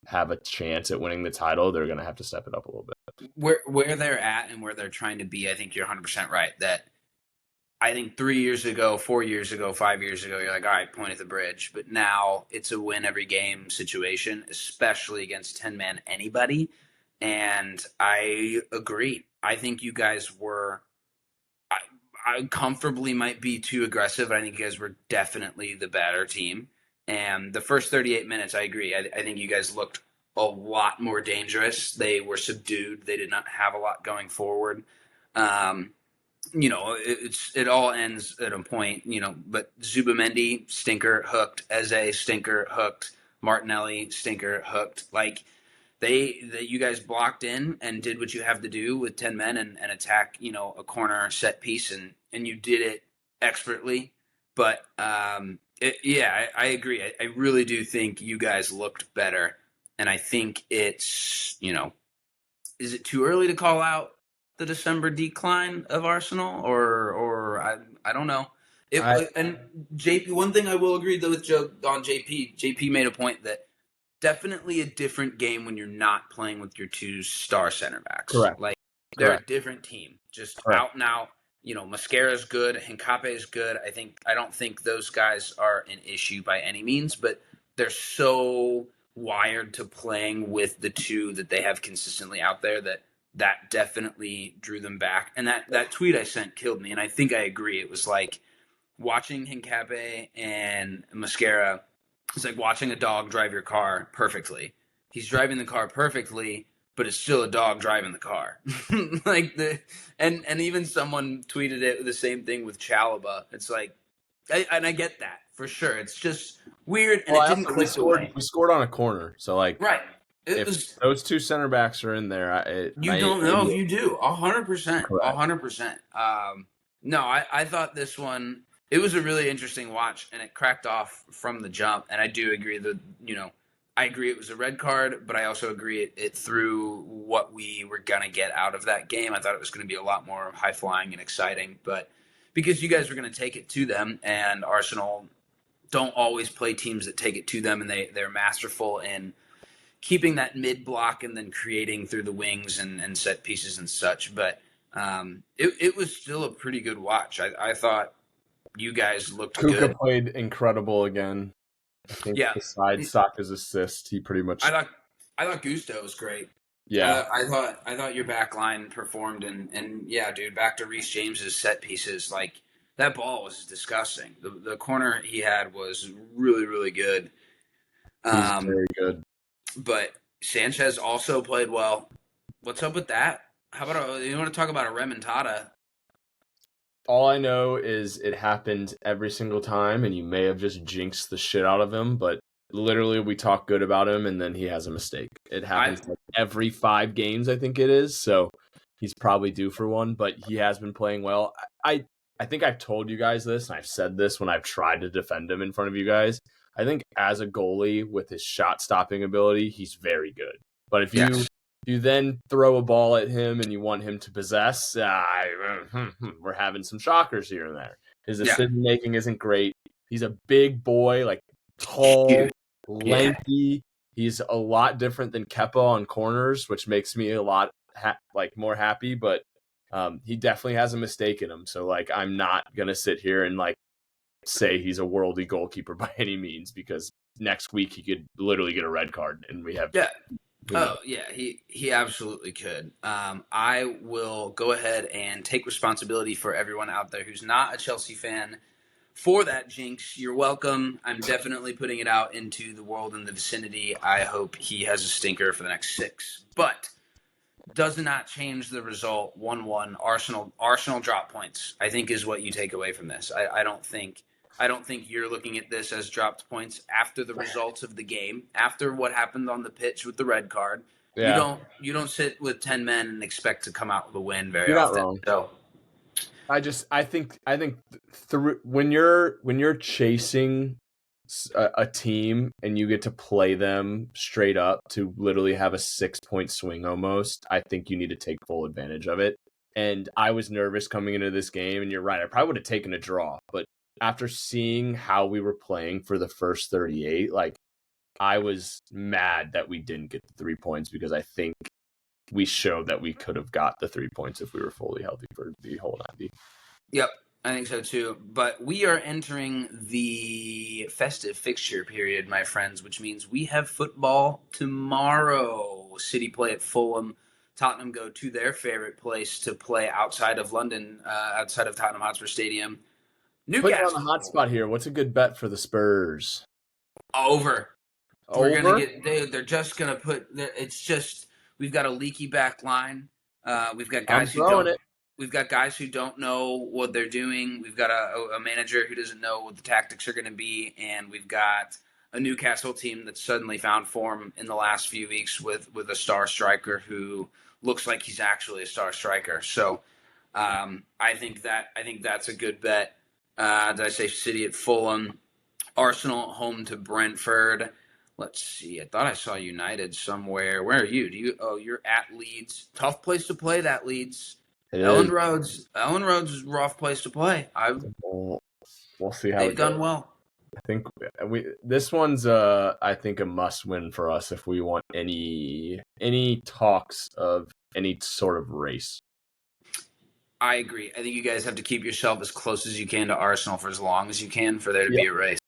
have a chance at winning the title, they're going to have to step it up a little bit. Where they're at and where they're trying to be, I think you're 100% right. That I think 3 years ago, 4 years ago, 5 years ago, you're like, all right, point at the bridge. But now it's a win every game situation, especially against 10-man anybody. And I agree. I think you guys were. I comfortably might be too aggressive. I think you guys were definitely the better team. And the first 38 minutes, I agree. I think you guys looked a lot more dangerous. They were subdued. They did not have a lot going forward. Um, it all ends at a point, but Zubamendi, stinker, hooked. Eze, stinker, hooked. Martinelli, stinker, hooked. Like, you guys blocked in and did what you have to do with 10 men and attack, a corner set piece, and you did it expertly. But I agree. I really do think you guys looked better. And I think it's, is it too early to call out the December decline of Arsenal, or I don't know. I And JP, one thing I will agree though with Joe on JP. JP made a point that definitely a different game when you're not playing with your two star center backs. correct, Like they're a correct, different team, just correct. out and out. Mascara's good, Hincape is good. I don't think those guys are an issue by any means, but they're so wired to playing with the two that they have consistently out there that definitely drew them back. And that tweet I sent killed me, and I think I agree. It was like watching Hincape and Mascara. It's like watching a dog drive your car perfectly. He's driving the car perfectly, but it's still a dog driving the car. And even someone tweeted it the same thing with Chalaba. It's like, and I get that for sure. It's just weird, and Well, it I didn't also we click the way. scored on a corner, so like Right. It if was. those two center backs are in there, You I don't know if you do. 100%. correct. 100%. No, I thought this one, it was a really interesting watch, and it cracked off from the jump. And I do agree that, I agree it was a red card, but I also agree it threw what we were going to get out of that game. I thought it was going to be a lot more high flying and exciting, but because you guys were going to take it to them, and Arsenal don't always play teams that take it to them, and they're masterful in keeping that mid block and then creating through the wings and set pieces and such. But it was still a pretty good watch. I thought you guys looked Kuka good. played incredible again. I think Yeah, besides Saka's assist, he pretty much I thought Gusto was great. yeah. I thought your back line performed, and yeah, dude, back to Reece James's set pieces, like that ball was disgusting. The corner he had was really, really good. He's Um, very good. but Sanchez also played well. What's up with that? How about you want to talk about a remontada? All I know is it happened every single time, and you may have just jinxed the shit out of him, but literally we talk good about him, and then he has a mistake. It I happens like every 5 games, I think it is, so he's probably due for one, but he has been playing well. I think I've told you guys this, and I've said this when I've tried to defend him in front of you guys. I think as a goalie with his shot stopping ability, he's very good. But if you yes, you then throw a ball at him and you want him to possess, we're having some shockers here and there. His yeah, decision making isn't great. He's a big boy, like tall, huge, yeah, lanky. He's a lot different than Kepa on corners, which makes me a lot more happy. But he definitely has a mistake in him. So like, I'm not gonna sit here and like say he's a worldly goalkeeper by any means, because next week he could literally get a red card, and we have yeah. Who knows? Oh yeah, he absolutely could. I will go ahead and take responsibility for everyone out there who's not a Chelsea fan for that jinx. You're welcome. I'm definitely putting it out into the world in the vicinity. I hope he has a stinker for the next six, but does not change the result. 1-1. Arsenal drop points, I think, is what you take away from this. I don't think you're looking at this as dropped points after the results of the game, after what happened on the pitch with the red card. You Yeah, don't sit with 10 men and expect to come out with a win very you're not often. wrong. So I think through when you're chasing a team and you get to play them straight up to literally have a 6 point swing almost, I think you need to take full advantage of it. And I was nervous coming into this game, and you're right. I probably would have taken a draw, but after seeing how we were playing for the first 38, like I was mad that we didn't get the 3 points because I think we showed that we could have got the 3 points if we were fully healthy for the whole 90. yep, I think so too. But we are entering the festive fixture period, my friends, which means we have football tomorrow. City play at Fulham. Tottenham go to their favorite place to play outside of London, outside of Tottenham Hotspur Stadium. Putting you on the hot Newcastle spot here. What's a good bet for the Spurs? over. We're gonna Over? get. They're just gonna put. It's just we've got a leaky back line. We've got I'm guys who throwing don't. it. We've got guys who don't know what they're doing. We've got a manager who doesn't know what the tactics are going to be, and we've got a Newcastle team that's suddenly found form in the last few weeks with a star striker who looks like he's actually a star striker. So I think that's a good bet. Did I say City at Fulham? Arsenal home to Brentford. Let's see. I thought I saw United somewhere. Where are you? Do you? Oh, you're at Leeds. Tough place to play. That Leeds. It is. Ellen Roads. Ellen Roads is a rough place to play. We'll see how They've it goes. done well. I think this one's I think a must win for us if we want any talks of any sort of race. I agree. I think you guys have to keep yourself as close as you can to Arsenal for as long as you can for there to Yeah. be a race.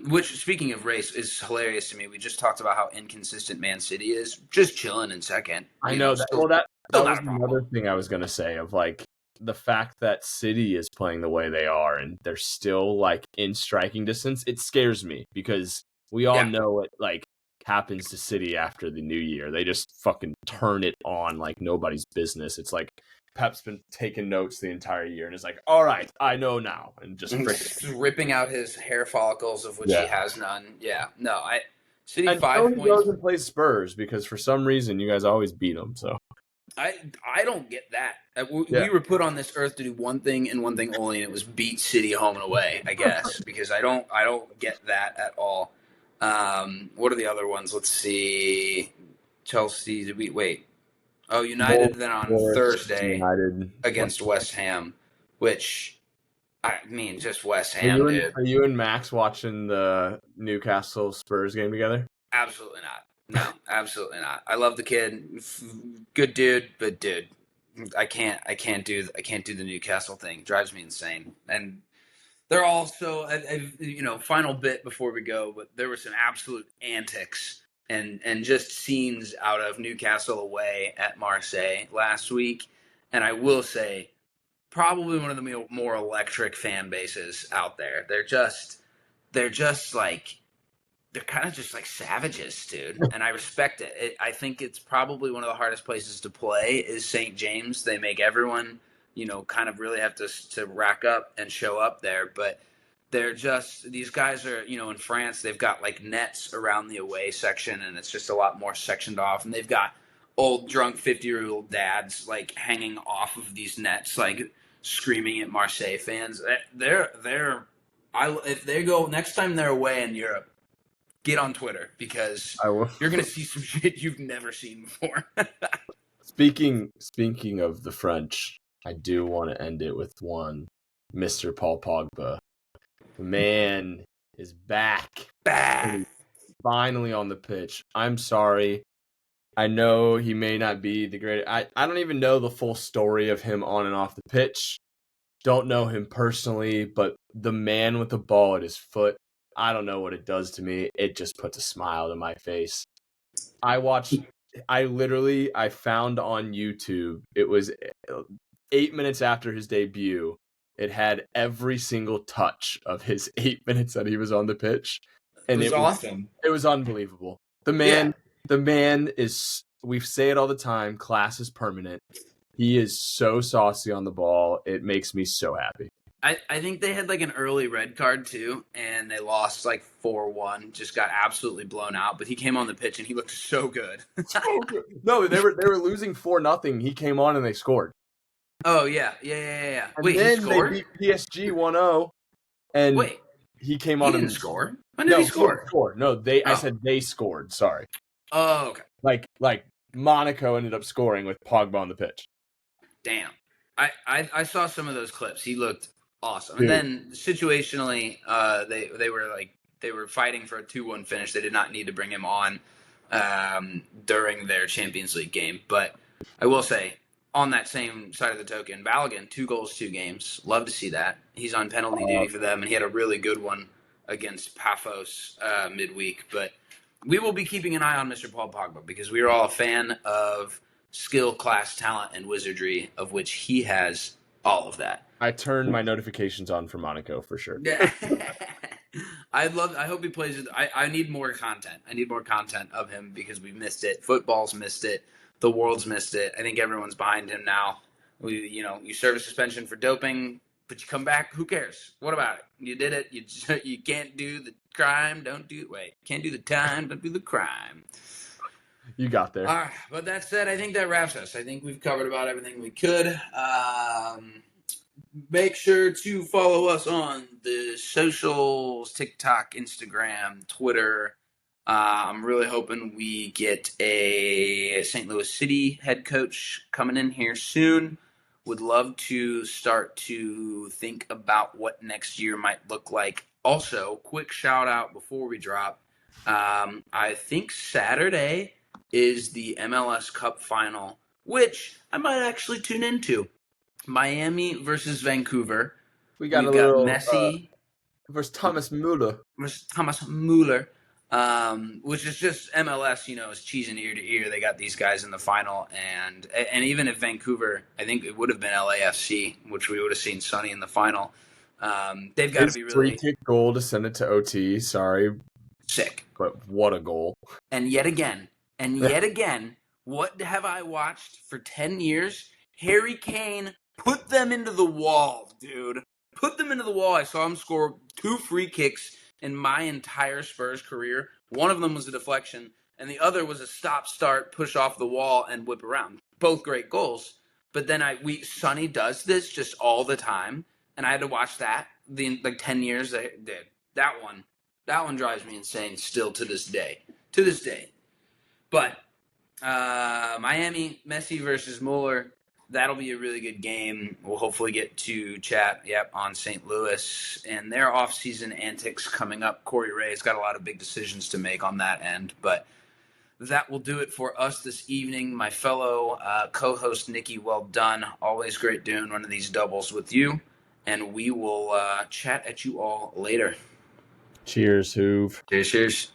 Which, speaking of race, is hilarious to me. We just talked about how inconsistent Man City is. Just chilling in second. I know that. Still, Well, that still was not a another problem. thing I was gonna say of like the fact that City is playing the way they are and they're still like in striking distance. It scares me because we all Yeah. know what like happens to City after the new year. They just fucking turn it on like nobody's business. It's like Pep's been taking notes the entire year and is like, all right, I know now, and just freaking Ripping out his hair follicles, of which he yeah. has none. Yeah, no, I City Until 5 points. he goes and plays Spurs because for some reason you guys always beat them. So I don't get that. yeah, We were put on this earth to do one thing and one thing only, and it was beat City home and away. I guess because I don't get that at all. What are the other ones? Let's see. Chelsea. Did we wait? Oh, United then on Forest Thursday United. against West Ham, which I mean, just West Are Ham, you and dude. Max watching the Newcastle Spurs game together? Absolutely not. No, absolutely not. I love the kid, good dude, but dude, I can't do the Newcastle thing. It drives me insane. And they're also, final bit before we go, but there were some absolute antics and just scenes out of Newcastle away at Marseille last week. And I will say, probably one of the more electric fan bases out there. They're just like they're kind of just like savages, dude. And I respect it. I think it's probably one of the hardest places to play is St. James. They make everyone, kind of really have to rack up and show up there. But they're just these guys are, in France, they've got like nets around the away section, and it's just a lot more sectioned off. And they've got old drunk 50-year-old dads like hanging off of these nets, like screaming at Marseille fans. If they go next time they're away in Europe, get on Twitter because I will. you're gonna see some shit you've never seen before. Speaking of the French, I do want to end it with one. Mr. Paul Pogba, the man is back, Bah. finally on the pitch. I'm sorry. I know he may not be the greatest. I don't even know the full story of him on and off the pitch. Don't know him personally, but the man with the ball at his foot, I don't know what it does to me. It just puts a smile to my face. I found on YouTube, it was 8 minutes after his debut. It had every single touch of his 8 minutes that he was on the pitch, It and was awesome. it was unbelievable. Yeah. The man is. We say it all the time. Class is permanent. He is so saucy on the ball. It makes me so happy. I think they had like an early red card too, and they lost like 4-1. Just got absolutely blown out. But he came on the pitch and he looked so good. So good. No, they were losing 4-0. He came on and they scored. Oh yeah. And Wait, he then they scored? beat PSG 1-0, and Wait, he came he on didn't and score. When did he no, he didn't score? score. No, they. I Oh, said they scored. Sorry, oh, okay. like Monaco ended up scoring with Pogba on the pitch. Damn. I saw some of those clips. He looked awesome. And Dude, then situationally, they were fighting for a 2-1 finish. They did not need to bring him on during their Champions League game. But I will say, on that same side of the token, Balogun, 2 goals, 2 games. Love to see that. He's on penalty duty for them, and he had a really good one against Paphos midweek. But we will be keeping an eye on Mr. Paul Pogba because we are all a fan of skill, class, talent, and wizardry, of which he has all of that. I turned my notifications on for Monaco for sure. Yeah. I hope he plays with. I need more content. I need more content of him because we missed it. Football's missed it. The world's missed it. I think everyone's behind him now. You serve a suspension for doping, but you come back. Who cares? What about it? You did it. You can't do the crime. Don't do. Wait. Can't do the time. Don't do the crime. You got there. All right, but that said, I think that wraps us. I think we've covered about everything we could. Make sure to follow us on the socials, TikTok, Instagram, Twitter. I'm really hoping we get a St. Louis City head coach coming in here soon. Would love to start to think about what next year might look like. Also, quick shout out before we drop. I think Saturday is the MLS Cup final, which I might actually tune into. Miami versus Vancouver. We got a We've got little Messi versus Thomas Müller. versus Thomas Mueller, which is just MLS. Is cheesing ear to ear. They got these guys in the final, and even if Vancouver, I think it would have been LAFC, which we would have seen Sonny in the final. They've got to His be free really kick goal to send it to OT. Sorry, sick. but what a goal! And yet again, what have I watched for 10 years? Harry Kane put them into the wall, dude. Put them into the wall. I saw him score 2 free kicks in my entire Spurs career. One of them was a deflection, and the other was a stop-start, push off the wall, and whip around. Both great goals. But then Sonny does this just all the time, and I had to watch that the 10 years I did. That one drives me insane still to this day. To this day. But Miami, Messi versus Mueller, that'll be a really good game. We'll hopefully get to chat, on St. Louis and their offseason antics coming up. Corey Ray's got a lot of big decisions to make on that end. But that will do it for us this evening. My fellow co-host, Nikki, well done. Always great doing one of these doubles with you. And we will chat at you all later. Cheers, Hoove. Cheers.